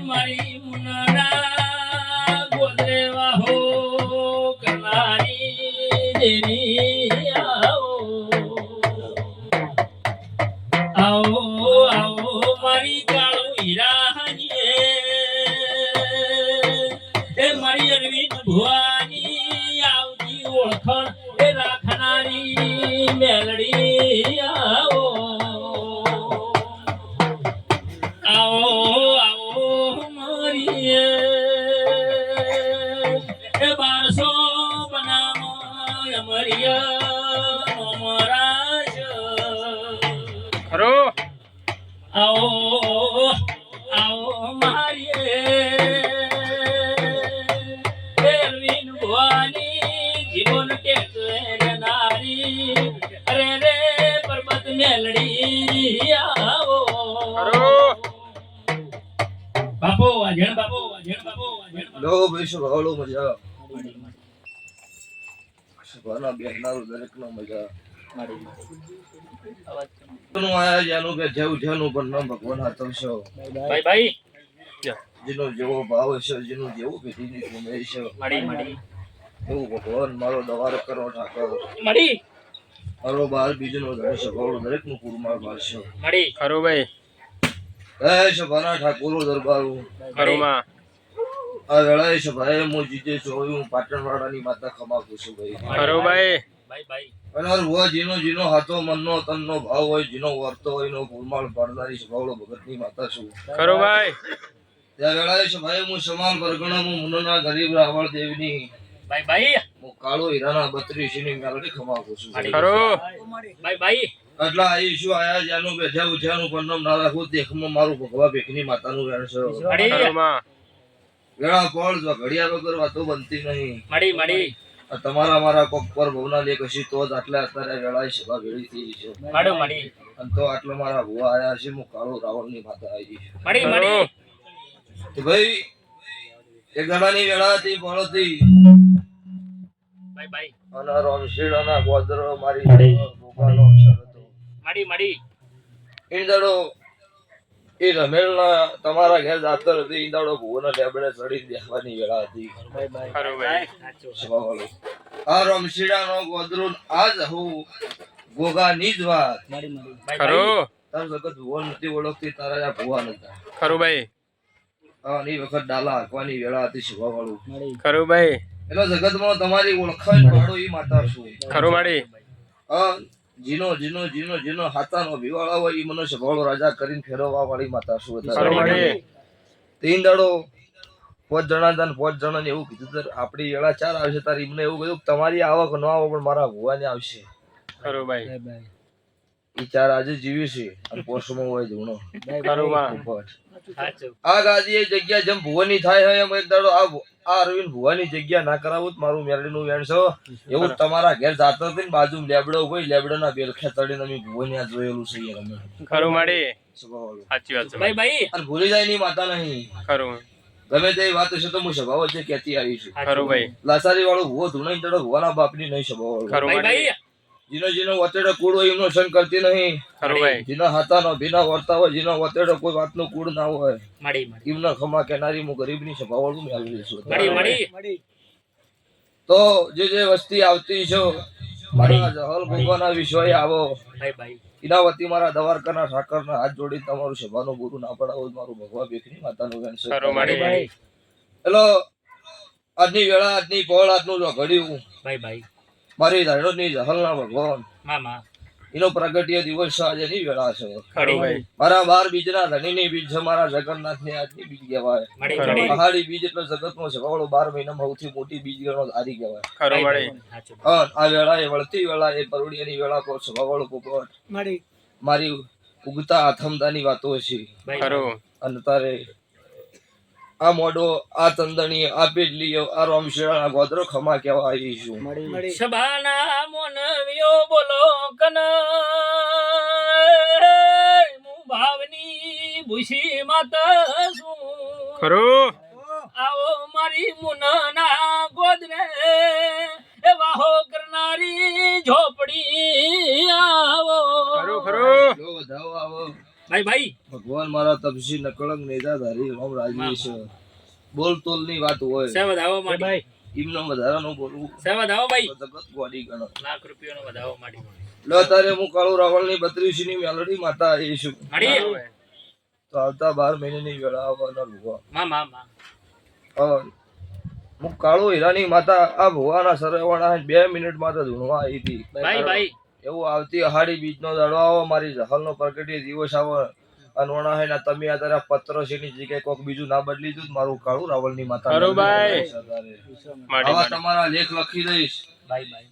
મારી મુનાના ગોદરે વાહો કરનારી દેવી આવો આવો આવો મારી કાળો હીરાની એ મારી અરવિંદ ભુવાની આવતી ઓળખણ એ રાખનારી મેલડી આવો આવો આવો મારી એ 1200 બનામો અમરિયા નમરાજ ખરો આવો આવો મારી અરવિંદ ભવાની જીવન ટેકનારી અરે રે પર્વત મેલડી આવો ખરો બાપો વાજણ બાપો વાજણ બાપો વાજણ લો ભાઈ શું ભાવલો મજા સભાના બેહનારું દરેકનો મજા નું આયા જાનું કે જેવું જેનું પણ નામ ભગવાન હાથવશો ભાઈ ભાઈ જેનો જેવો ભાવ છે જેનું જેવું પેઢીની ઉમેર છે મડી એવું ભગવાન મારો દવાર કરો ઠાકર મડી મારો બાર બીજનો ધણી સભાવડો દરેકનું પૂરમાં મારશો મડી ખરો ભાઈ હે સભાના ઠાકોરો દરબારો ખરો માં આ વેળાએ સભાએ હું જીતે છું હું પાટણવાડાની માતા ખમાકું છું ભાઈ ખરો ભાઈ ભાઈ ભાઈ અનાર હુआ જીનો હાથો મનનો તનનો ભાવ હોય જીનો વર્તો હોય નો ફૂલમાળ પાડનારી સભાવડો ભગતની માતા છું ખરો ભાઈ ત્યાં વેળાએ સભાએ હું સમાન પરગણામાં મુનના ગરીબ રાવળ દેવની ભાઈ ભાઈ હું કાળો હીરાના 32 ની મેલડી ખમાકું છું ખરો ભાઈ ભાઈ આટલા આઈ શું આયા જાનું બેઠા ઉઠ્યાનું પન્નમ ના રાખું દેખમાં મારું ભગવા બેકની માતાનું વેણ છે ખરો માં વેળા પોળ જો ઘડિયા વગર વાતો બનતી નહીં મડી મડી આ તમારા મારા કોક પર ભવના લે કશી તો જ આટલા અત્યારે વેળાએ સભા ભેળી થઈ છે મડો મડી અને તો આટલા મારા ભુવા આયા છે હું કાળો રાવણની માતા આવી છે મડી મડી તો ભાઈ એક ગણાની વેળા હતી પોળતી ભાઈ ભાઈ અને રોમશીડાના ગોદરો મારી મડી. ભોપાનો અવસર હતો મડી મડી ઈંદડો એ રમેલના તમારા ઘેર જાતર હતી ઈંદડો ભુવોના લેબડે ચડી દેખવાની વેળા હતી ભાઈ ભાઈ ખરો ભાઈ સભાવાળો આ રોમશીડાનો ગોદરો આજ હું ગોગાની જ વાત મડી મડી ખરો તાર જગત ભુવન નથી ઓળખતી તારા આ ભુવા નતા ખરો ભાઈ આની વખત ડાલા હાંકવાની વેળા હતી સભાવાળું મડી ખરો ભાઈ એટલે જગતમાં તમારી ઓળખાણ પાડો એ માતા છું ખરો માડી આ જીનો જીનો જીનો જીનો હાથાનો ભીવાળા હોય એ મનુષ્ય ભોળો રાજા કરીને ફેરવવા વાળી માતા શું ખરો માડી તીન દાડો 5 જણા હતા 5 જણાને એવું કીધું સર આપણી વેળા 4 આવશે તારી એમને એવું કહ્યું તમારી આવક ન આવે પણ મારા ભુવાને આવશે ખરો ભાઈ એ 4 આજે જીવે છે અને પોષમાં હોય જૂનો ખરો માં આ ગાદી એ જગ્યા જેમ ભુવાની થાય હોય એમ એક દાડો આ અરવિંદ ભુવાની જગ્યા ના કરાવું મારું મેરડીનું વેણ છે એવું તમારા ઘેર જાતો હતી ને બાજુ લેબડો હોય લેબડાના બેલખે ચડીને અમે ભુવાની આ જોયેલું છે યાર અમે ખરો માડી સ્વભાવવાળું. સાચી વાત છે ભાઈ ભાઈ અને ભૂલી જાય ની માતા નહીં ખરો ગમે તે વાત હશે તો હું સ્વભાવ જ કહેતી આવી છું ખરો ભાઈ લાસારી વાળો ભુવો ધૂણાઈ દડો ભુવાના બાપની નહીં સ્વભાવ ખરો ભાઈ માડી ભાઈ જીનો જીનો વતેડો કૂડ હોય એમનો સંગ કરતી નહીં ખરો ભાઈ જીના હાથાનો ભીના વર્તા હોય જીનો વતેડો કોઈ વાતનો કૂડ ના હોય મડી મડી એમના ખમા કેનારી હું ગરીબની સ્વભાવવાળું મેળવી લઈશું મડી મડી તો જે જે વસ્તી આવતી છો મારા જહલ ભગવાનના વિષય આવો ભાઈ ભાઈ એના વતી મારા દવારકાના ઠાકરના હાથ જોડી તમારું સભાનું ગુરુ ના પડાવો મારું ભગવા બેકની માતાનું વેણ છે ખરો માડી ભાઈ હેલો આજની વેળા આજની પહોળ આજનું જો ઘડ્યું ભાઈ ભાઈ મારી ધારણોની જહલના ભગવાન મામા એનો પ્રગટીય દિવસ છે આજે ની વેળા છે ખરો ભાઈ મારા 12 બીજના ધણીની બીજ છે મારા જગન્નાથની આજની બીજ કહેવાય મડી ખરો. મડી પહાડી બીજ એટલે જગતનો સભાવાળો 12 મહિનામાં સૌથી મોટી બીજ ગણો આરી કહેવાય ખરો માડી સાચું હા આ વેળા એ વળતી વેળા એ પરુડિયાની વેળા કો સભાવાળો પોપટ મડી મારી ઉગતા આથમદાની વાતો છે ખરો અને તારે આ મોડો આ ચંદણી આ પેડલીઓ આ રોમશેળાના ગોદરો ખમા કેવા આવી છું સભાના મોનવિયો બોલો કન હું ભાવની ભૂસી માતા છું ખરો આવો મારી મુનના ગોદરે એ વાહો કરનારી ઝોપડી ભાઈ ભાઈ ભગવાન મારા તપસી નકળંગ નેજાધારી રામ રાજી છે. બોલ તોલ ની વાત હોય સે વધાવો માડી એમનો વધારાનું બોલવું સે વધાવો ભાઈ તો જગત ગોડી ગણો. લાખ રૂપિયાનો વધાવો માડી લો તારે હું કાળુ રાવણ ની 32 ની મેલડી માતા આવીશું. માડી તો આવતા 12 મહિનાની વેળા આવવાના ભુવા. માં માં માં હું કાળુ હીરાની માતા આ ભુવાના સરવાણા 2 મિનિટ માં તો ધૂણવા આવી હતી. ભાઈ ભાઈ એવું આવતી અહાડી બીજ નો દાડો આવો મારી જહલ નો પ્રગટી દિવસ આવો અનવણા હે ના તમે આ તારા પત્ર છે ની જગ્યાએ કોક બીજું ના બદલી દઉં મારું કાળુ રાવળ ની માતા. ખરું ભાઈ. આવા તમારા લેખ લખી દઈશ. ભાઈ ભાઈ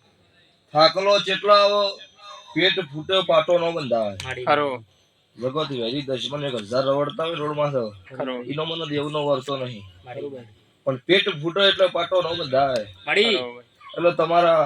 થાકલો ચેટલો આવો પેટ ફૂટ્યો પાટો નો બંધાય. માડી ખરું જગત વેરી દશમન 1000 રવડતા હોય રોડ માં ખરું ઈનો મને દેવનો વર્તો નહીં માડી પણ પેટ ફૂટો એટલે પાટો નો બંધાય. માડી એટલે તમારા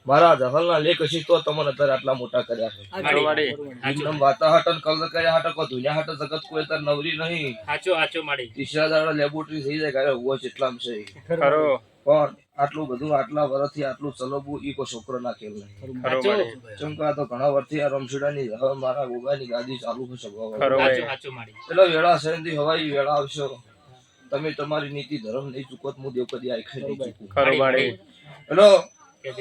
મારા જહલના લેખ હશે તો તમને અત્યારે આટલા મોટા કર્યા છે. ખરું માડી એકદમ વાતાહટન કલ કર્યા હાટક કો દુનિયા હાટક જગત કોઈ અત્યારે નવરી નહીં. હાચો હાચો માડી તીસરા દાડા લેબોરેટરી થઈ જાય ઘરે હુવો જેટલામ છે. ખરું પણ આટલું બધું આટલા વર્ષથી આટલું ચલવવું ઈ કોઈ છોકરો ના ખેલ નહીં. ખરું હાચો માડી ચમકા તો ઘણા વર્ષથી આ રમશીડાની હવે મારા ગોગાની ગાદી ચાલુ છે સ્વભાવ. ખરું હાચો ભાઈ હાચો માડી એટલે વેળા સહેનથી હવાઈ વેળા આવશો તમે તમારી નીતિ ધર્મ નહીં ચૂકો તો હું દેવ કદી આખે નહીં ચૂકું. ખરું માડી હેલો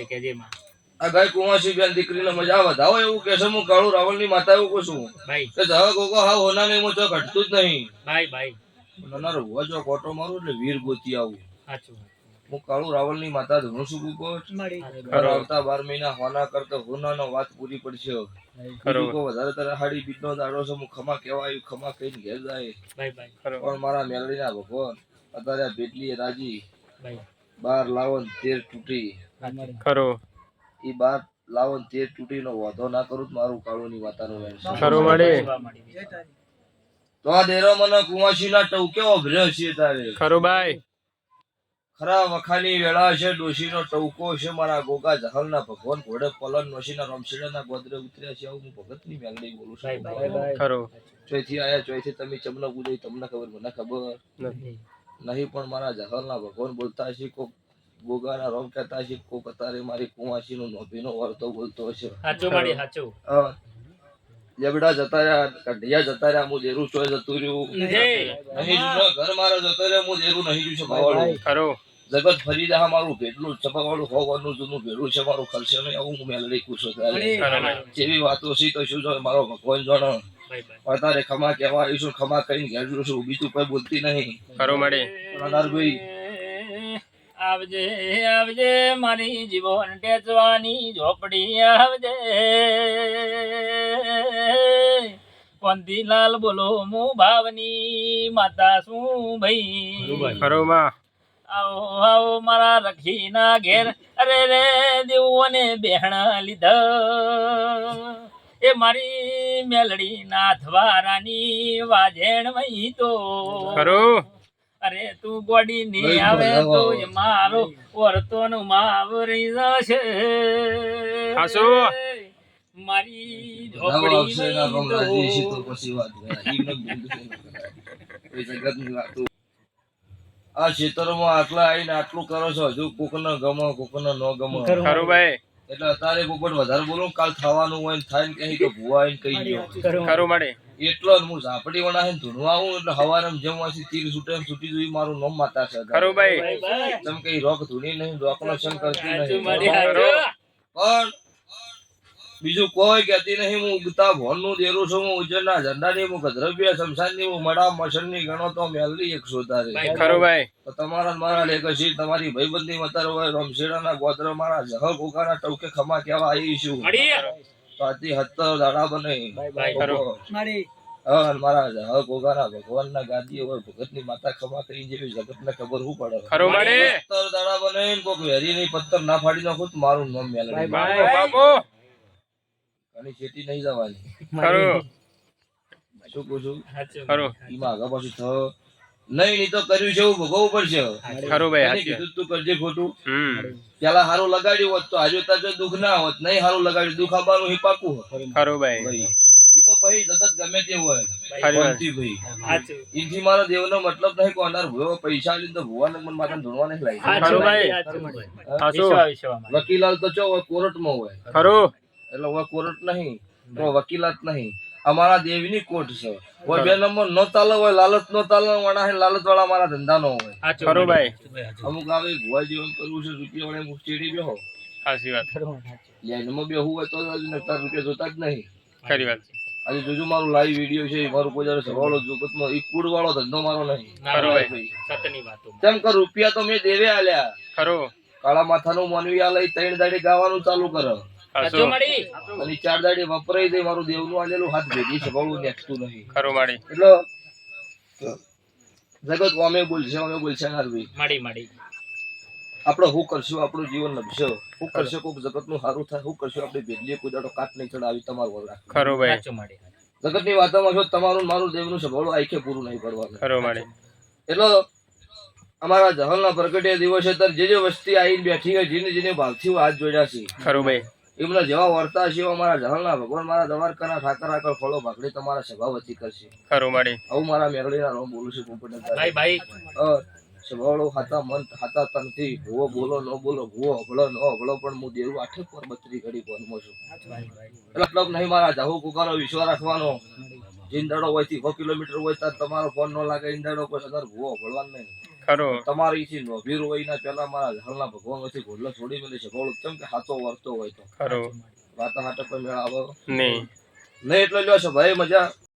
કેજે માં આ ગાય કુંવાસી બેન દીકરીને મજા વધાવો એવું કે છે. હું કાળુ રાવણ ની માતા એવું કહું છું ભાઈ કે જવા ગોગો હા હોના નહીં હું તો ઘટતું જ નહીં. ભાઈ ભાઈ નાના રઘુવા જો કોટો મારું એટલે વીર ગોતી આવું. હાચો હું કાળુ રાવણ ની માતા ધૂણું છું ગુગોટ. ખરું આવતા 12 મહિના હોના કરતા હોનાનો વાત પૂરી પડશે. ખરું બીજું કોઈ વધારે તારે હાડી બીજનો દાડો છે હું ખમા કહેવાય ખમા કહીને ઘેર જાય. ભાઈ ભાઈ ખરું પણ મારા મેલડીના ભગવાન અત્યારે આ ભેટલી રાજી ભાઈ 12 લાવન 13 તૂટી ખરું ઈ 12 લાવન 13 તૂટીનો વાંધો ના કરું તો મારું કાળુની માતાનું વેણ છે. ખરું માડી તો આ દેરો મને કુંવાસીના ટવકે ઓભર્યો છે તારે. ખરું ભાઈ ખરા વખાની વેળા છે ડોશીનો ટવકો છે મારા ગોગા જહલના ભગવાન ઘોડે પલન નોશીના રમશીડાના ગોદરે ઉતર્યા છે આવું હું ભગતની મેલડી બોલું છું. ભાઈ ભાઈ ખરું ચોથી આયા ચોથી તમે ચમનો ગુજરી તમને ખબર મને ખબર નથી નહીં પણ મારા જહલના ભગવાન બોલતા છે કોક ગોગાના રોમ કહેતા છે કોક અત્યારે મારી કુંવાસીનો નોભીનો વર્તો બોલતો હશે. હાચો માડી હાચો લેબડા જતા રહ્યા કઢિયા જતા રહ્યા હું દેરું ચોય જતું રહ્યું નહીં જુનો ઘર મારા જતો રહ્યો હું દેરું નહીં જોયું છે ભાવાળું. ખરું જગત ફરી રહ્યા મારું ભેટલું ચપાવાળું હોવાનું જૂનું ભેડું છે મારું ખર્ચે નહીં આવું હું મેલડી કુશો ત્યારે જેવી વાતો છે તો શું જોડે મારો ભગવાન જાણો ભાઈ ભાઈ અત્યારે ખમા કહેવા આવીશું ખમા કહીને ઘેર જોશું બીજું કોઈ બોલતી નહીં. ખરું માડી અનારભાઈ આવજે આવજે મારી જીવન ટેચવાની ઝોપડી આવજે પંદીલાલ બોલો હું ભાવની માતા શું ભાઈ ખરું માં આવો આવો મારા રખીના ઘેર અરે રે દેવોને બેહણા લીધા એ મારી મેલડી નાથવારાની વાજેણ વહી તો ખરું અરે તું ગોડી ને આવે તો એ મારો વર્તો નું માવરી જશે હાચો. મારી બધાઓ આવશે એના રોમ રાજી છે તો ઝોપડી પછી વાત કરાય. ઈ ન કોઈ જગતની વાતો આ ક્ષેત્રમાં આટલા આવીને આટલું કરો છો હજુ કોકને ગમો કોકને ન ગમો. ખરું ભાઈ એટલે અત્યારે પોપટ વધારે બોલું કાલ થવાનું હોય ને થાય ને કહી તો ભુવા આવીને કહી ગયો ખરું માડી એટલો જ હું ઝાપડી વણા છે ધૂણવા આવું એટલે હવારે જેમ વાંચી તીર છૂટે એમ છૂટી જોઈ મારું નામ માતા છે. ખરું ભાઈ તમે કઈ રોક ધૂણી નહીં રોકનો સંગ કરતી હાચું નહીં મારી હાચું. પણ બીજું કોઈ કહેતી નહીં. હું ઉગતા ભોન નું દેરું છું. હું ઉજ્જૈનના ઝંડાની હું ગદ્રવ્ય શમશાનની હું મડા મશનની ગણો તો મેલડી 100 તારે. ખરું ભાઈ તો તમારા ને મારા લેખ છે તમારી ભાઈબંધી મતર હોય રમશેડાના ગોત્ર મારા જહલ ગોગાના ટવકે ખમા કહેવા આવીશું મળી તો આથી 70 દાડા બને. હા મારા જહલ ગોગાના ભગવાનના ગાદી હોય ભગતની માતા ખમા કહી જેવી જગતને ખબર શું પડે. ખરું માડી 70 દાડા બને ને કોક વેરી નહીં પત્તર ના ફાડી નાખું તો મારું નામ મેલડી. બાપુ બાપુ અને ખેતી નહીં જવાની. ખરું શું કહું છું હાચું. ખરું એમાં આગળ પાછું નહીં તો કર્યું છે એવું ભોગવવું પડશે. ખરું ભાઈ એને હાચી કીધું તું કરજે ખોટું. હમ પેલા હારું લગાડ્યું હોત તો આજે તાજો દુઃખ ના હોત. નહીં હારું લગાડ્યું દુઃખ આવવાનું ઈ પાકું હોત. ખરું ભાઈ ભાઈ એમાં પછી જગત ગમે તે હોય ખરી વાત. કોણથી ભાઈ હાચું. એથી મારો દેવનો મતલબ નહીં કે અનાર ભૂયો પૈસા આલીને તો ભૂવાને મન માથામાં ધૂણવા નહીં લાગી. હાચું ખરું ભાઈ. હાચું. હાચું. વિશ્વા વિશ્વામાં. વકીલાલ તો ચો કોર્ટમાં હોય ખરું એટલે હવે કોર્ટ નહીં તો વકીલાત નહીં. અમારા દેવીની કોટ છે કોઈ બે નંબર નો ચાલે હોય લાલચ નો ચાલે વણા લાલચ વાળા અમારા ધંધા નો હોય ખરું ભાઈ અમુક આવે ભુવા જીવન કરવું છે રૂપિયા વડે મુસ્ટેડી બેહો સાચી વાત લાઈનમાં બેહવું હોય તો નકર રૂપિયા જોતા જ નહીં ખરી વાત આજે જોજો મારું લાઈવ વિડીયો છે મારું કોઈ જયારે સવાલો જગતમાં એ કુડ વાળો ધંધો મારો નહીં ખરું ભાઈ સતની વાતો તેમ કે રૂપિયા તો મેં દેવે આલ્યા ખરું કાળા માથાનું મોનવી આ લઈ 3 દાડી ગાવાનું ચાલુ કરો સાચું મળી અને 4 દાડી વપરાઈ જાય મારું દેવનું આલેલું હાથ ભેગી છે બહુ નેક્સ્ટું નહીં ખરું માડી એટલે જગત અમે બોલશે નારવી મળી આપણે શું કરશું આપણું જીવન લખશો શું કરશો કોઈક જગતનું સારું થાય શું કરશું આપણે ભેદલીએ કોઈ દાડો કાટ નહીં ચડાવી તમારું વગર ખરું ભાઈ સાચું મળી જગતની વાતોમાં જો તમારું ને મારું દેવનું સભાળું આખે પૂરું નહીં પડવાનું ખરું માડી એટલે અમારા જહલના પ્રગટે દિવસે તર જે વસ્તી આવીને બેઠી હોય જેને ભાવથી હાથ જોડ્યા છે ખરું ભાઈ એમના જેવા વર્તા છે અમારા જહલના ભગવાન મારા દ્વારકાના ઠાકર આગળ ફળો ભાગડી તમારા સભાવતી કરશે ખરું માડી આવું મારા મેરડીના રોમ બોલું છું પોપટને ભાઈ સભાળો હાથા મન હાથા તનથી ભૂવો બોલો ન બોલો ભૂવો હબળો ન હબળો પણ હું દેવું આઠે પર 32 ઘડી ફોનમાં છું મતલબ નહીં મારા જાહુ કુકાનો વિશ્વાસ રાખવાનો જીંદાડો હોય થી 100 કિલોમીટર હોય તો તમારો ફોન ન લાગે ઈંડાડો કોઈ સદર ભૂવો હબળવાનું નહીં ખરું તમારી થી નોભીર હોય ના પેલા મારા જહલના ભગવાન વચ્ચે ઘોડલો છોડી મેલે છે બોલો કેમ કે હાથો વર્તો હોય તો ખરું વાતા હાટે કોઈ મેળ આવે નહીં નહીં એટલે લ્યો છો ભાઈ મજા